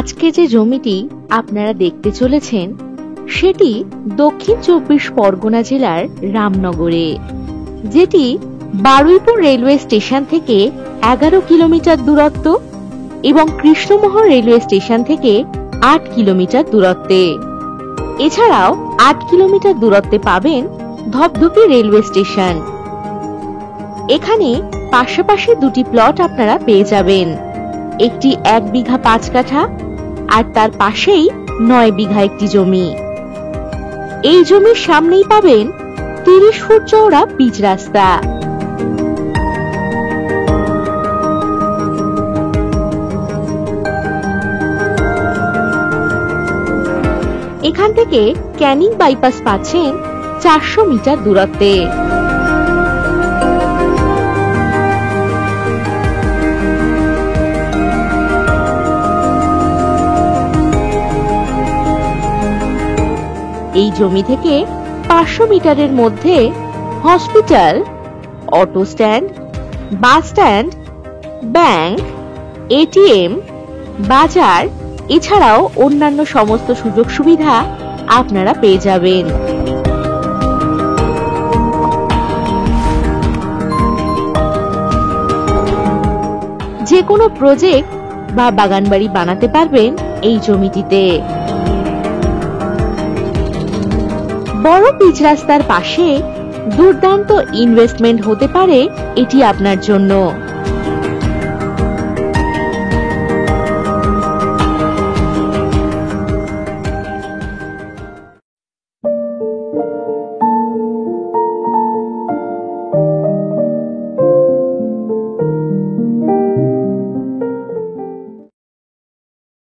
আজকে যে জমিটি আপনারা দেখতে চলেছেন সেটি দক্ষিণ ২৪ পরগনা জেলার রামনগরে, যেটি বারুইপুর রেলওয়ে স্টেশন থেকে ১১ কিলোমিটার দূরত্ব এবং কৃষ্ণমোহন রেলওয়ে স্টেশন থেকে ৮ কিলোমিটার দূরত্বে। এছাড়াও ৮ কিলোমিটার দূরত্বে পাবেন ধপধপি রেলওয়ে স্টেশন। এখানে পাশাপাশি দুটি প্লট আপনারা পেয়ে যাবেন, একটি ১ বিঘা ৫ কাঠা আর তার পাশেই ৯ বিঘা একটি জমি। এই জমির সামনেই পাবেন ৩০ ফুট চওড়া পিচ রাস্তা। এখান থেকে ক্যানিং বাইপাস পাচ্ছেন ৪০০ মিটার দূরত্বে। এই জমি থেকে ৫০০ মিটারের মধ্যে hospital, auto stand, bus stand, bank, ATM, বাজার এছাড়াও অন্যান্য সমস্ত সুযোগ সুবিধা আপনারা পেয়ে যাবেন। যে কোনো প্রজেক্ট বা বাগানবাড়ি বানাতে পারবেন এই জমিটিতে। বড় পিচ রাস্তার পাশে দুর্দান্ত ইনভেস্টমেন্ট হতে পারে এটি আপনার জন্য।